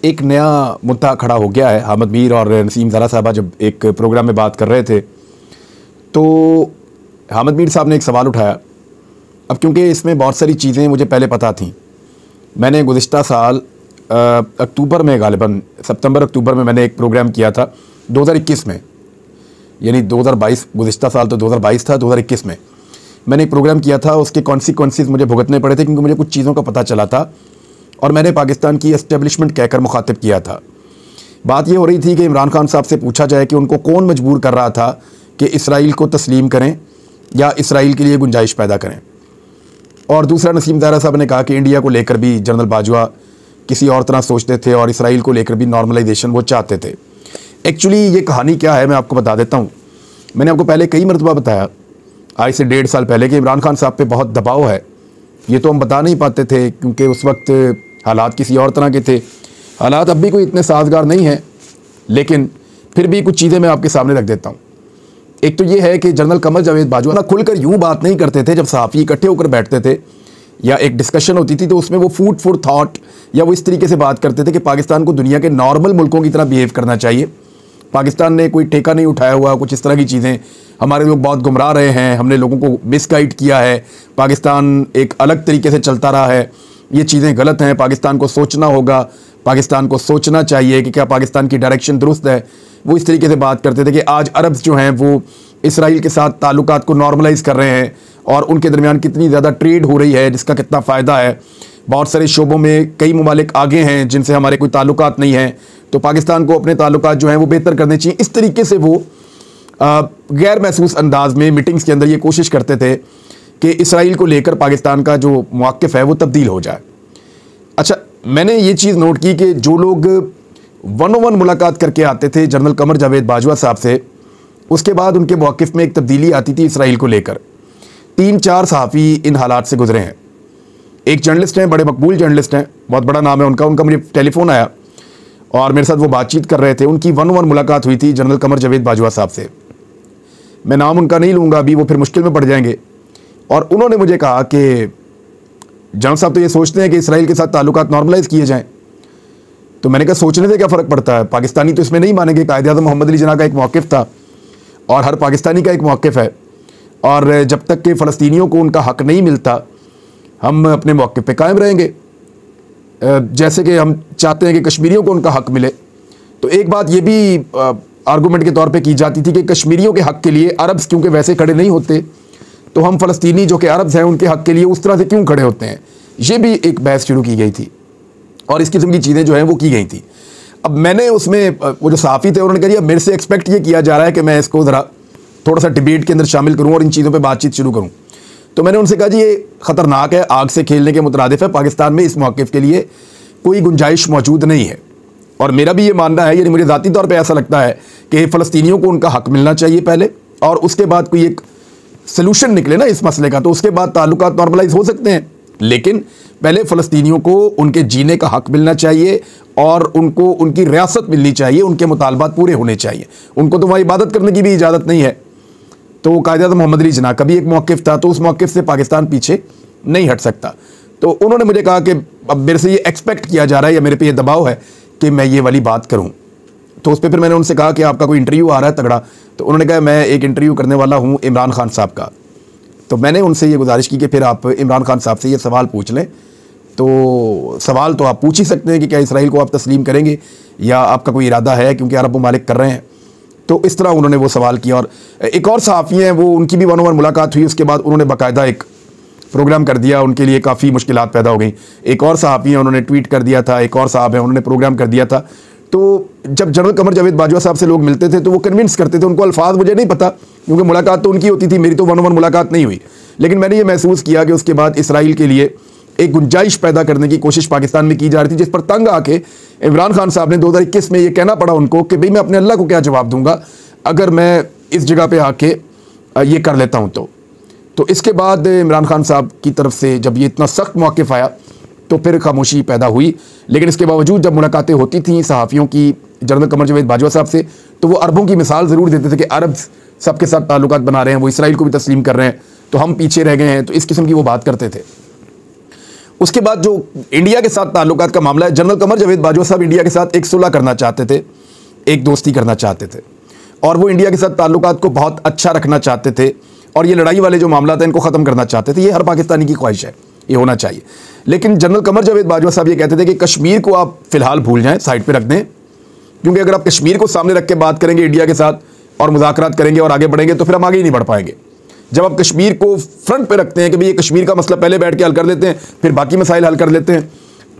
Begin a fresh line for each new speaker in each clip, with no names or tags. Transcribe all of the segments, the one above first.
एक नया मुद्दा खड़ा हो गया है। हामिद मीर और नसीम ज़ारा साहबा जब एक प्रोग्राम में बात कर रहे थे तो हामिद मीर साहब ने एक सवाल उठाया। अब क्योंकि इसमें बहुत सारी चीज़ें मुझे पहले पता थीं, मैंने गुज़िश्ता साल अक्टूबर में, गालिबन सितंबर अक्टूबर में मैंने एक प्रोग्राम किया था 2021 में, यानी 2022 गुज़िश्ता साल तो 2022 था, 2021 में मैंने एक प्रोग्राम किया था। उसके कॉन्सिक्वेंसेस मुझे भुगतने पड़े थे क्योंकि मुझे कुछ चीज़ों का पता चला था और मैंने पाकिस्तान की एस्टेब्लिशमेंट कहकर मुखातिब किया था। बात ये हो रही थी कि इमरान खान साहब से पूछा जाए कि उनको कौन मजबूर कर रहा था कि इसराइल को तस्लीम करें या इसराइल के लिए गुंजाइश पैदा करें। और दूसरा, नसीम ज़ारा साहब ने कहा कि इंडिया को लेकर भी जनरल बाजवा किसी और तरह सोचते थे और इसराइल को लेकर भी नॉर्मलाइजेशन वो चाहते थे। एक्चुअली ये कहानी क्या है मैं आपको बता देता हूँ। मैंने आपको पहले कई मरतबा बताया, आज से 1.5 साल पहले, कि इमरान खान साहब पे बहुत दबाव है। ये तो हम बता नहीं पाते थे क्योंकि उस वक्त हालात किसी और तरह के थे। हालात अब भी कोई इतने साजगार नहीं हैं, लेकिन फिर भी कुछ चीज़ें मैं आपके सामने रख देता हूँ। एक तो ये है कि जनरल कमर जावेद बाजवा ना खुलकर यूँ बात नहीं करते थे। जब सहाफ़ी इकट्ठे होकर बैठते थे या एक डिस्कशन होती थी तो उसमें वो फूड फॉर थॉट या वो इस तरीके से बात करते थे कि पाकिस्तान को दुनिया के नॉर्मल मुल्कों की तरह बिहेव करना चाहिए, पाकिस्तान ने कोई ठेका नहीं उठाया हुआ, कुछ इस तरह की चीज़ें, हमारे लोग बहुत गुमराह रहे हैं, हमने लोगों को मिसगाइड किया है, पाकिस्तान एक अलग तरीके से चलता रहा है, ये चीज़ें गलत हैं, पाकिस्तान को सोचना होगा, पाकिस्तान को सोचना चाहिए कि क्या पाकिस्तान की डायरेक्शन दुरुस्त है। वो इस तरीके से बात करते थे कि आज अरब्स जो हैं वो इसराइल के साथ ताल्लुकात को नॉर्मलाइज़ कर रहे हैं और उनके दरमियान कितनी ज़्यादा ट्रेड हो रही है जिसका कितना फ़ायदा है। बहुत सारे शोबों में कई ममालिक आगे हैं जिनसे हमारे कोई ताल्लुकात नहीं हैं, तो पाकिस्तान को अपने ताल्लुकात जो हैं वो बेहतर करने चाहिए। इस तरीके से वो गैर महसूस अंदाज में मीटिंग्स के अंदर ये कोशिश करते थे कि इसराइल को लेकर पाकिस्तान का जो मौक़िफ़ है वो तब्दील हो जाए। अच्छा, मैंने ये चीज़ नोट की कि जो लोग 1-on-1 मुलाकात करके आते थे जनरल कमर जावेद बाजवा साहब से, उसके बाद उनके मौक़िफ़ में एक तब्दीली आती थी इसराइल को लेकर। 3-4 सहाफ़ी इन हालात से गुजरे हैं। एक जर्नलिस्ट हैं, बड़े मकबूल जर्नलिस्ट हैं, बहुत बड़ा नाम है उनका मुझे टेलीफोन आया और मेरे साथ वो बातचीत कर रहे थे। उनकी 1-on-1 मुलाकात हुई थी जनरल कमर जावेद बाजवा साहब से। मैं नाम उनका नहीं लूँगा अभी, वो फिर मुश्किल में पड़ जाएंगे। और उन्होंने मुझे कहा कि जनरल साहब तो ये सोचते हैं कि इसराइल के साथ ताल्लुकात नॉर्मलाइज़ किए जाएँ। तो मैंने कहा सोचने से क्या फ़र्क पड़ता है, पाकिस्तानी तो इसमें नहीं मानेंगे। कायद-ए-आज़म मोहम्मद अली जिन्ना का एक मौक़िफ़ था और हर पाकिस्तानी का एक मौक़िफ़ है, और जब तक कि फ़लस्तीनियों को उनका हक़ नहीं मिलता हम अपने मौक़िफ़ पे कायम रहेंगे। जैसे कि हम चाहते हैं कि कश्मीरियों को उनका हक़ मिले। तो एक बात ये भी आर्गूमेंट के तौर पे की जाती थी कि कश्मीरियों के हक़ के लिए अरब्स क्योंकि वैसे खड़े नहीं होते, तो हम फ़लस्तीनी जो कि अरब्स हैं उनके हक़ के लिए उस तरह से क्यों खड़े होते हैं। ये भी एक बहस शुरू की गई थी और इस किस्म की चीज़ें जो हैं वो की गई थी। अब मैंने उसमें वो जो सहाफ़ी थे उन्होंने कहा मेरे से एक्सपेक्ट ये किया जा रहा है कि मैं इसको ज़रा थोड़ा सा डिबेट के अंदर शामिल करूँ और इन चीज़ों पर बातचीत शुरू करूँ। तो मैंने उनसे कहा जी ये ख़तरनाक है, आग से खेलने के मुतरादिफ है, पाकिस्तान में इस मौक़िफ़ के लिए कोई गुंजाइश मौजूद नहीं है। और मेरा भी ये मानना है, यानी मुझे ज़ाती तौर पे ऐसा लगता है कि फ़लस्तीनियों को उनका हक़ मिलना चाहिए पहले, और उसके बाद कोई एक सलूशन निकले ना इस मसले का, तो उसके बाद ताल्लुकात नॉर्मलाइज़ हो सकते हैं। लेकिन पहले फ़लस्तीनियों को उनके जीने का हक़ मिलना चाहिए और उनको उनकी रियासत मिलनी चाहिए, उनके मुतालबात पूरे होने चाहिए। उनको तो वहाँ इबादत करने की भी इजाज़त नहीं है। तो कायद-ए-आज़म मोहम्मद अली जिन्ना का भी एक मौक़िफ़ था, तो उस मौक़िफ़ से पाकिस्तान पीछे नहीं हट सकता। तो उन्होंने मुझे कहा कि अब मेरे से ये एक्सपेक्ट किया जा रहा है या मेरे पे ये दबाव है कि मैं ये वाली बात करूं। तो उस पर फिर मैंने उनसे कहा कि आपका कोई इंटरव्यू आ रहा है तगड़ा। तो उन्होंने कहा मैं एक इंटरव्यू करने वाला हूं इमरान खान साहब का। तो मैंने उनसे ये गुजारिश की कि फिर आप इमरान खान साहब से ये सवाल पूछ लें। तो सवाल तो आप पूछ ही सकते हैं कि क्या इसराइल को आप तस्लीम करेंगे या आपका कोई इरादा है, क्योंकि अरब ममालिक कर रहे हैं। तो इस तरह उन्होंने वो सवाल किया। और एक और सहाफ़ी हैं, वो उनकी भी 1-on-1 मुलाकात हुई, उसके बाद उन्होंने बाकायदा एक प्रोग्राम कर दिया, उनके लिए काफ़ी मुश्किलात पैदा हो गई। एक और सहाफ़ी हैं, उन्होंने ट्वीट कर दिया था, एक और साहब हैं उन्होंने प्रोग्राम कर दिया था। तो जब जनरल कमर जावेद बाजवा साहब से लोग मिलते थे तो वो कन्विंस करते थे, उनको अल्फाज मुझे नहीं पता क्योंकि मुलाकात तो उनकी होती थी, मेरी तो 1-on-1 मुलाकात नहीं हुई। लेकिन मैंने ये महसूस किया कि उसके बाद इसराइल के लिए एक गुंजाइश पैदा करने की कोशिश पाकिस्तान में की जा रही थी, जिस पर तंग आके इमरान खान साहब ने 2021 में ये कहना पड़ा उनको कि भाई मैं अपने अल्लाह को क्या जवाब दूंगा अगर मैं इस जगह पे आके ये कर लेता हूँ। तो इसके बाद इमरान खान साहब की तरफ से जब ये इतना सख्त मौक़िफ़ आया तो फिर खामोशी पैदा हुई। लेकिन इसके बावजूद जब मुलाकातें होती थीं सहाफ़ियों की जनरल कमर जावेद बाजवा साहब से, तो वो अरबों की मिसाल ज़रूर देते थे कि अरब सबके साथ ताल्लुकात बना रहे हैं, वो इसराइल को भी तस्लीम कर रहे हैं, तो हम पीछे रह गए हैं। तो इस किस्म की वो बात करते थे। उसके बाद जो इंडिया के साथ ताल्लुकात का मामला है, जनरल कमर जावेद बाजवा साहब इंडिया के साथ एक सुलह करना चाहते थे, एक दोस्ती करना चाहते थे, और वो इंडिया के साथ ताल्लुकात को बहुत अच्छा रखना चाहते थे, और ये लड़ाई वाले जो मामला था इनको ख़त्म करना चाहते थे। ये हर पाकिस्तानी की ख्वाहिश है, ये होना चाहिए। लेकिन जनरल कमर जावेद बाजवा साहब ये कहते थे कि कश्मीर को आप फिलहाल भूल जाएं, साइड पर रख दें, क्योंकि अगर आप कश्मीर को सामने रख के बात करेंगे इंडिया के साथ और मुज़ाकरात करेंगे और आगे बढ़ेंगे तो फिर हम आगे ही नहीं बढ़ पाएंगे। जब आप कश्मीर को फ्रंट पे रखते हैं कि भाई ये कश्मीर का मसला पहले बैठ के हल कर लेते हैं, फिर बाकी मसाइल हल कर लेते हैं,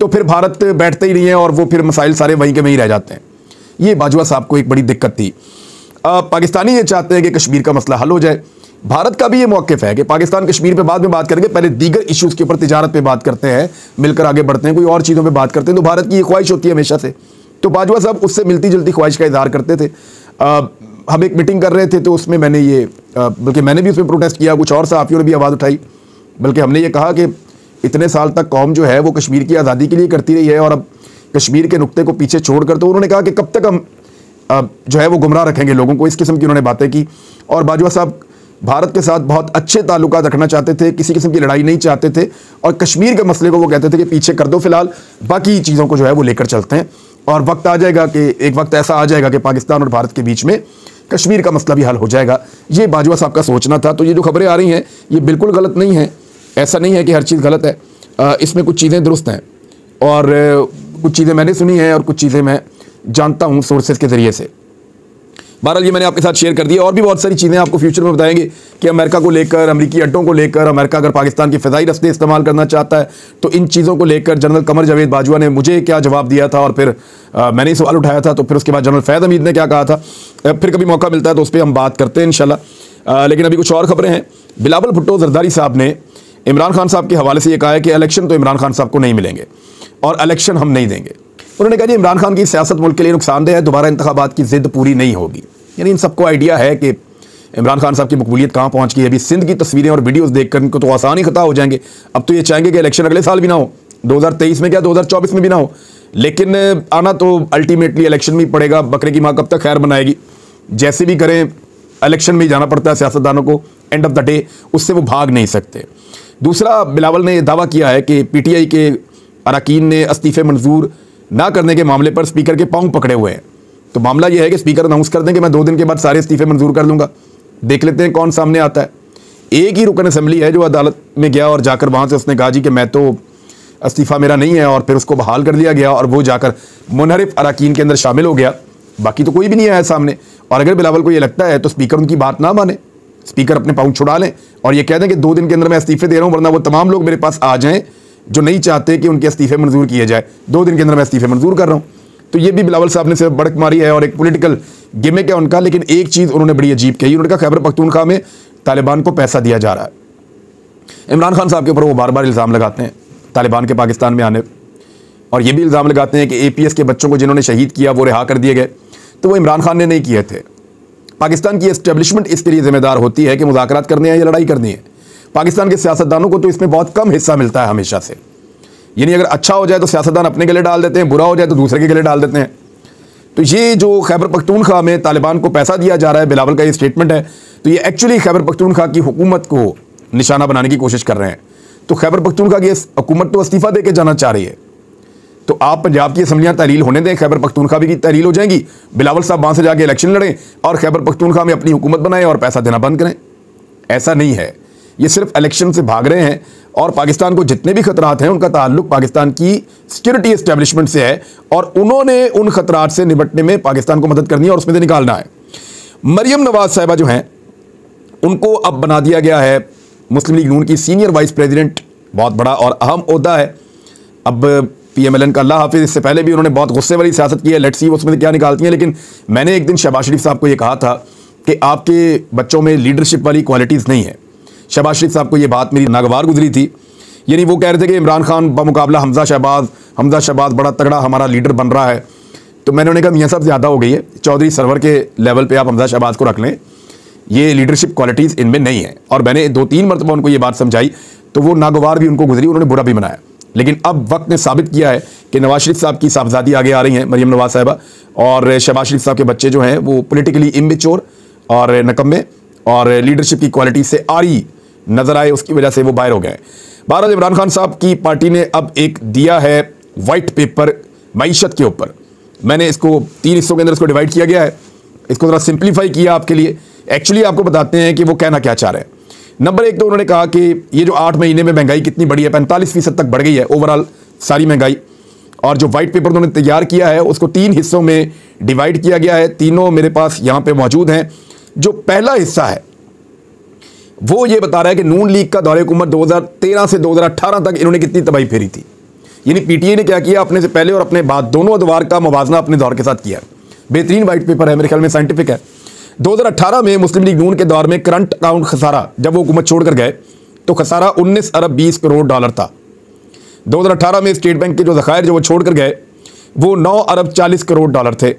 तो फिर भारत बैठते ही नहीं है और वो फिर मसाइल सारे वहीं के वहीं रह जाते हैं। ये बाजवा साहब को एक बड़ी दिक्कत थी। पाकिस्तानी ये चाहते हैं कि कश्मीर का मसला हल हो जाए। भारत का भी ये मौक़िफ़ है कि पाकिस्तान कश्मीर पे बाद में बात करेंगे, पहले दीगर इश्यूज़ के ऊपर, तिजारत पे बात करते हैं, मिलकर आगे बढ़ते हैं, कोई और चीज़ों पे बात करते हैं। तो भारत की ये ख्वाहिश होती है हमेशा से। तो बाजवा साहब उससे मिलती जुलती ख्वाहिश का इज़हार करते थे। हम एक मीटिंग कर रहे थे तो उसमें मैंने ये बल्कि मैंने भी उसमें प्रोटेस्ट किया, कुछ और सहाफ़ियों ने भी आवाज़ उठाई, बल्कि हमने ये कहा कि इतने साल तक कौम जो है वो कश्मीर की आज़ादी के लिए करती रही है और अब कश्मीर के नुक्ते को पीछे छोड़कर, तो उन्होंने कहा कि कब तक हम जो है वो गुमराह रखेंगे लोगों को। इस किस्म की उन्होंने बातें की। और बाजवा साहब भारत के साथ बहुत अच्छे ताल्लुकात रखना चाहते थे, किसी किस्म की लड़ाई नहीं चाहते थे, और कश्मीर के मसले को वो कहते थे कि पीछे कर दो फिलहाल, बाकी चीज़ों को जो है वो लेकर चलते हैं, और वक्त आ जाएगा कि एक वक्त ऐसा आ जाएगा कि पाकिस्तान और भारत के बीच में कश्मीर का मसला भी हल हो जाएगा। ये बाजवा साहब का सोचना था। तो ये जो खबरें आ रही हैं ये बिल्कुल गलत नहीं है, ऐसा नहीं है कि हर चीज़ गलत है। इसमें कुछ चीज़ें दुरुस्त हैं और कुछ चीज़ें मैंने सुनी हैं और कुछ चीज़ें मैं जानता हूँ सोर्सेज के ज़रिए से। बहरहाल ये मैंने आपके साथ शेयर कर दिया, और भी बहुत सारी चीज़ें आपको फ्यूचर में बताएंगे कि अमेरिका को लेकर, अमेरिकी अड्डों को लेकर, अमेरिका अगर पाकिस्तान की फ़िज़ाई रस्ते इस्तेमाल करना चाहता है तो इन चीज़ों को लेकर जनरल कमर जावेद बाजवा ने मुझे क्या जवाब दिया था, और फिर मैंने सवाल उठाया था, तो फिर उसके बाद जनरल फैज़ हमीद ने क्या कहा था। फिर कभी मौका मिलता है तो उस पर हम बात करते हैं इंशाल्लाह। लेकिन अभी कुछ और ख़बरें हैं। बिलावल भुट्टो जरदारी साहब ने इमरान खान साहब के हवाले से ये कहा है कि इलेक्शन तो इमरान खान साहब को नहीं मिलेंगे और इलेक्शन हम नहीं देंगे। उन्होंने कहा जी इमरान खान की सियासत मुल्क के लिए नुकसानदेह है, दोबारा इंतखाबात की जिद पूरी नहीं होगी। यानी इन सबको आइडिया है कि इमरान खान साहब की मकबूलियत कहाँ पहुँच गई है। अभी सिंध की तस्वीरें और वीडियोज़ देखकर इनको तो आसान ही खता हो जाएंगे। अब तो ये चाहेंगे कि इलेक्शन अगले साल भी ना हो, 2023 में क्या 2024 में भी ना हो, लेकिन आना तो अल्टीमेटली इलेक्शन में ही पड़ेगा। बकरे की माँ कब तक खैर बनाएगी। जैसे भी करें इलेक्शन में ही जाना पड़ता है सियासतदानों को, एंड ऑफ द डे उससे वो भाग नहीं सकते। दूसरा, बिलावल ने दावा किया है कि PTI के अरकान ने इस्तीफ़े मंजूर ना करने के मामले पर स्पीकर के पाँव पकड़े हुए हैं। तो मामला यह है कि स्पीकर अनाउंस कर दें कि मैं 2 दिन के बाद सारे इस्तीफ़े मंजूर कर लूँगा। देख लेते हैं कौन सामने आता है। एक ही रुकन असेंबली है जो अदालत में गया और जाकर वहाँ से उसने कहा जी कि मैं तो इस्तीफ़ा मेरा नहीं है, और फिर उसको बहाल कर दिया गया और वो जाकर मुनहरिफ अरकान के अंदर शामिल हो गया। बाकी तो कोई भी नहीं आया सामने। और अगर बिलावल को ये लगता है तो स्पीकर उनकी बात ना माने, स्पीकर अपने पाँव छुड़ा लें और ये कह दें कि 2 दिन के अंदर मैं इस्तीफ़े दे रहा हूँ, वरना वो तमाम लोग मेरे पास आ जाएँ जो नहीं चाहते कि उनके इस्तीफ़े मंजूर किए जाए। 2 दिन के अंदर मैं इस्तीफ़े मंजूर कर रहा हूँ। तो ये भी बिलावल साहब ने सिर्फ बड़क मारी है और एक पॉलिटिकल गिमिक है उनका। लेकिन एक चीज़ उन्होंने बड़ी अजीब कही। उन्होंने कहा खैबर पख्तूनख्वा में तालिबान को पैसा दिया जा रहा है। इमरान खान साहब के ऊपर वो बार बार इल्ज़ाम लगाते हैं तालिबान के पाकिस्तान में आने, और ये भी इल्ज़ाम लगाते हैं कि APS के बच्चों को जिन्होंने शहीद किया वो रिहा कर दिए गए, तो वो इमरान खान ने नहीं किए थे। पाकिस्तान की एस्टेब्लिशमेंट इसके लिए जिम्मेदार होती है कि मुज़ाकरात करने हैं या लड़ाई करनी है। पाकिस्तान के सियासतदानों को तो इसमें बहुत कम हिस्सा मिलता है हमेशा से। यानी अगर अच्छा हो जाए तो सियासतदान अपने गले डाल देते हैं, बुरा हो जाए तो दूसरे के गले डाल देते हैं। तो ये जो खैबर पख्तूनख्वा में तालिबान को पैसा दिया जा रहा है, बिलावल का ये स्टेटमेंट है, तो ये एक्चुअली खैबर पख्तूनख्वा की हुकूमत को निशाना बनाने की कोशिश कर रहे हैं। तो खैबर पख्तूनख्वा की हुकूमत तो इस्तीफ़ा दे के जाना चाह रही है। तो आप पंजाब की असम्बलियाँ तहलील होने दें, खैबर पख्तूनख्वा भी की तहलील हो जाएंगी, बिलावल साहब वहाँ से जाके इलेक्शन लड़ें और खैबर पख्तूनख्वा में अपनी हुकूमत बनाएं और पैसा देना बंद करें। ऐसा नहीं है। ये सिर्फ इलेक्शन से भाग रहे हैं, और पाकिस्तान को जितने भी खतरात हैं उनका ताल्लुक पाकिस्तान की सिक्योरिटी एस्टेब्लिशमेंट से है, और उन्होंने उन खतरात से निपटने में पाकिस्तान को मदद करनी है और उसमें से निकालना है। मरियम नवाज साहिबा जो हैं उनको अब बना दिया गया है मुस्लिम लीग नून की सीनियर वाइस प्रेसिडेंट। बहुत बड़ा और अहम ओहदा है। अब PMLN का अल्लाह हाफिज़, इससे पहले भी उन्होंने बहुत गुस्से वाली सियासत की है। लेट्स सी उसमें क्या निकालती हैं। लेकिन मैंने एक दिन शहबाज शरीफ साहब को ये कहा था कि आपके बच्चों में लीडरशिप वाली क्वालिटीज़ नहीं है। शहबाज शरीफ साहब को ये बात मेरी नागवार गुजरी थी। यानी वो कह रहे थे कि इमरान खान बमुकाबला हमजा शहबाज बड़ा तगड़ा हमारा लीडर बन रहा है। तो मैंने उन्हें कहा मियाँ साहब ज़्यादा हो गई है, चौधरी सरवर के लेवल पे आप हमजा शहबाज को रख लें, ये लीडरशिप क्वालिटीज़ इनमें नहीं है। और मैंने 2-3 मरतबा उनको ये बात समझाई तो वो नागवार भी उनको गुजरी, उन्होंने बुरा भी बनाया। लेकिन अब वक्त ने साबित किया है कि नवाज शरीफ साहब की साहबजादी आगे आ रही हैं, मरियम नवाज साहिबा, और शहबाज शरीफ साहब के बच्चे जो हैं वो पॉलिटिकली इमेच्योर और नकम्मे और लीडरशिप की क्वालिटी से आरी नजर आए, उसकी वजह से वो बाहर हो गए। बहरहाल इमरान खान साहब की पार्टी ने अब एक दिया है वाइट पेपर मईशत के ऊपर। मैंने इसको 3 हिस्सों के अंदर इसको डिवाइड किया गया है, इसको ज़रा सिंप्लीफाई किया आपके लिए। एक्चुअली आपको बताते हैं कि वो कहना क्या चाह रहे हैं। नंबर 1 तो उन्होंने कहा कि ये जो 8 महीने में महंगाई कितनी बढ़ी है, 45% तक बढ़ गई है ओवरऑल सारी महंगाई। और जो वाइट पेपर उन्होंने तैयार किया है उसको 3 हिस्सों में डिवाइड किया गया है। तीनों मेरे पास यहाँ पे मौजूद हैं। जो पहला हिस्सा है वो ये बता रहा है कि नून लीग का दौरे हुकूमत 2013 से 2018 तक इन्होंने कितनी तबाही फेरी थी। यानी पीटीआई ने क्या किया, अपने से पहले और अपने बाद दोनों अदवार का मुवाजना अपने दौर के साथ किया। बेहतरीन वाइट पेपर है, मेरे ख्याल में साइंटिफिक है। 2018 में मुस्लिम लीग नून के दौर में करंट अकाउंट खसारा, जब वो हुकूमत छोड़कर गए तो खसारा 19 अरब 20 करोड़ डॉलर था। 2018 में स्टेट बैंक के जो ज़खायर जो वो छोड़कर गए वो 9 अरब 40 करोड़ डॉलर थे।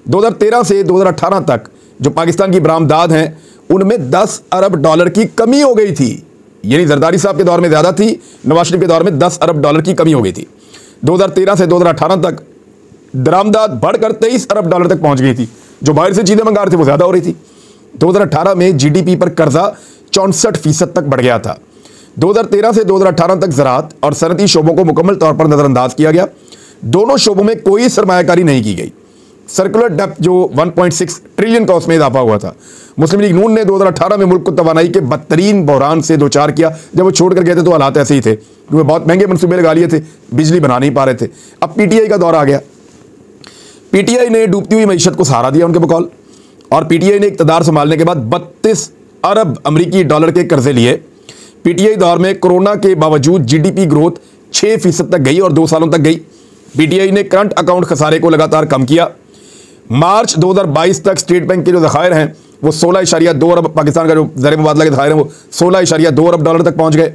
2013 से 2018 तक जो पाकिस्तान की बरामदाद हैं उनमें 10 अरब डॉलर की कमी हो गई थी। यानी जरदारी साहब के दौर में ज़्यादा थी, नवाज शरीफ के दौर में 10 अरब डॉलर की कमी हो गई थी। 2013 से 2018 तक दरामदाद बढ़कर 23 अरब डॉलर तक पहुंच गई थी। जो बाहर से चीज़ें मंगा रहे थे वो ज़्यादा हो रही थी। 2018 में जीडीपी पर कर्जा 64% तक बढ़ गया था। 2013 से 2018 तक ज़राअत और सनती शोबों को मुकम्मल तौर पर नज़रअंदाज किया गया। दोनों शोबों में कोई सरमायाकारी नहीं की गई। सर्कुलर डेप्थ जो 1.6 ट्रिलियन का उसमें इजाफा हुआ था। मुस्लिम लीग नून ने 2018 में मुल्क को तवानाई के बदतरीन बहरान से दो चार किया। जब वो छोड़ कर गए थे तो हालात ऐसे ही थे, क्योंकि बहुत महंगे मनसूबे लगा लिए थे, बिजली बना नहीं पा रहे थे। अब पीटीआई का दौर आ गया। पीटीआई ने डूबती हुई मईशत को सहारा दिया उनके बकौल, और पीटीआई ने इक़्तिदार संभालने के बाद 32 अरब अमरीकी डॉलर के कर्जे लिए। पीटीआई दौर में कोरोना के बावजूद जीडीपी ग्रोथ 6% तक गई और 2 सालों तक गई। पीटीआई ने करंट अकाउंट खसारे को लगातार कम किया। मार्च 2022 तक स्टेट बैंक के जो ज़खायर हैं वो 16.2 अरब, पाकिस्तान का जो ज़र मुबादला के ज़खायर हैं वो 16.2 अरब डॉलर तक पहुंच गए।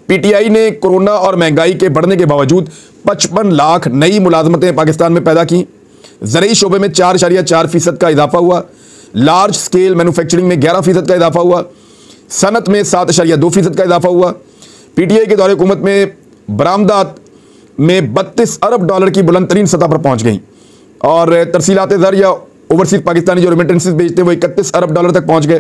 पीटीआई ने कोरोना और महंगाई के बढ़ने के बावजूद 55 लाख नई मुलाजमतें पाकिस्तान में पैदा की। ज़रूरी शोबे में 4.4% का इजाफा हुआ। लार्ज स्केल मैन्युफैक्चरिंग में 11% का इजाफा हुआ। सनत में 7.2% का इजाफा हुआ। पीटीआई के दौरे हुकूमत में बरामदात में 32 अरब डॉलर की बुलंद तरीन सतह पर पहुंच गई, और तरसीलात ज़र या ओवरसीज पाकिस्तानी जो रेमिटेंसेस भेजते हैं वो 31 अरब डॉलर तक पहुंच गए।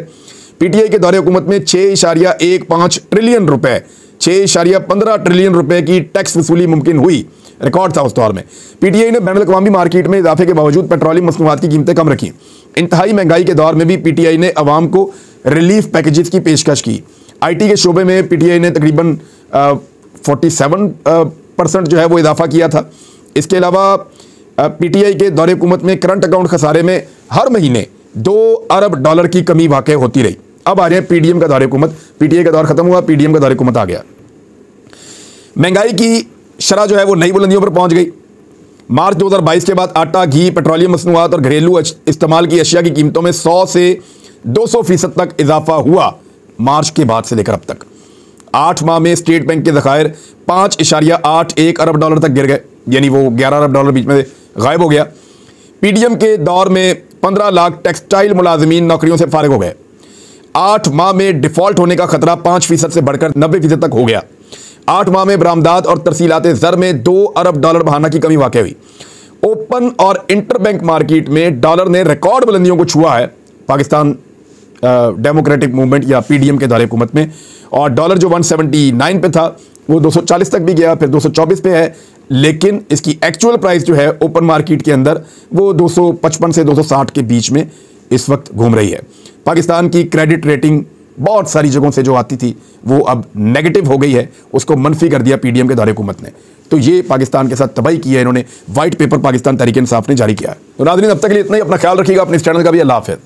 पीटीआई के दौरे हुकूमत में 6.15 ट्रिलियन रुपए, 6.15 ट्रिलियन रुपए की टैक्स वसूली मुमकिन हुई। रिकॉर्ड था उस दौर में। पीटीआई ने बैनुल अक़वामी मार्केट में इजाफे के बावजूद पेट्रोलियम मसनूआत की कीमतें कम रखी। इंतहाई महंगाई के दौर में भी पीटीआई ने अवाम को रिलीफ पैकेजेस की पेशकश की। आईटी के शोबे में पीटीआई ने तकरीबन 47% जो है वो इजाफा किया था। इसके अलावा पीटीआई के दौरे हुकूमत में करंट अकाउंट खसारे में हर महीने 2 अरब डॉलर की कमी वाक़ई होती रही। अब आ रहे हैं पीडीएम का दौरे हुकूमत। पीटीआई का दौर खत्म हुआ, पीडीएम का दौरे हुकूमत आ गया। महंगाई की शरह जो है वो नई बुलंदियों पर पहुंच गई। मार्च 2022 के बाद आटा, घी, पेट्रोलियम मसनूआत और घरेलू इस्तेमाल की अशिया की कीमतों में 100 से 200% तक इजाफा हुआ। मार्च के बाद से लेकर अब तक 8 माह में स्टेट बैंक के ज़खायर 5.81 अरब डॉलर तक गिर गए, यानी वो 11 अरब डॉलर बीच में गायब हो गया। पीडीएम के दौर में 15 लाख टेक्सटाइल मुलाजमीन नौकरियों से फारिग हो गए। 8 माह में डिफॉल्ट होने का खतरा 5% से बढ़कर 90% तक हो गया। 8 माह में बरामदात और तरसीलात ज़र में 2 अरब डॉलर बहाना की कमी वाक़ई हुई। ओपन और इंटरबैंक मार्केट में डॉलर ने रिकॉर्ड बुलंदियों को छुआ है पाकिस्तान डेमोक्रेटिक मूवमेंट या पीडीएम के दौरे हुकूमत में, और डॉलर जो 179 पे था वो 240 तक भी गया, फिर 224 पे है। लेकिन इसकी एक्चुअल प्राइस जो है ओपन मार्केट के अंदर वो 255 से 260 के बीच में इस वक्त घूम रही है। पाकिस्तान की क्रेडिट रेटिंग बहुत सारी जगहों से जो आती थी वो अब नेगेटिव हो गई है, उसको मनफी कर दिया पीडीएम के दौरे हुकूमत ने। तो ये पाकिस्तान के साथ तबाही की है इन्होंने। वाइट पेपर पाकिस्तान तहरीक इंसाफ ने जारी किया है। तो नाज़रीन, अब तक के लिए इतना ही। अपना ख्याल रखिएगा, अपने इस चैनल का भी। अल्लाह हाफ़िज़।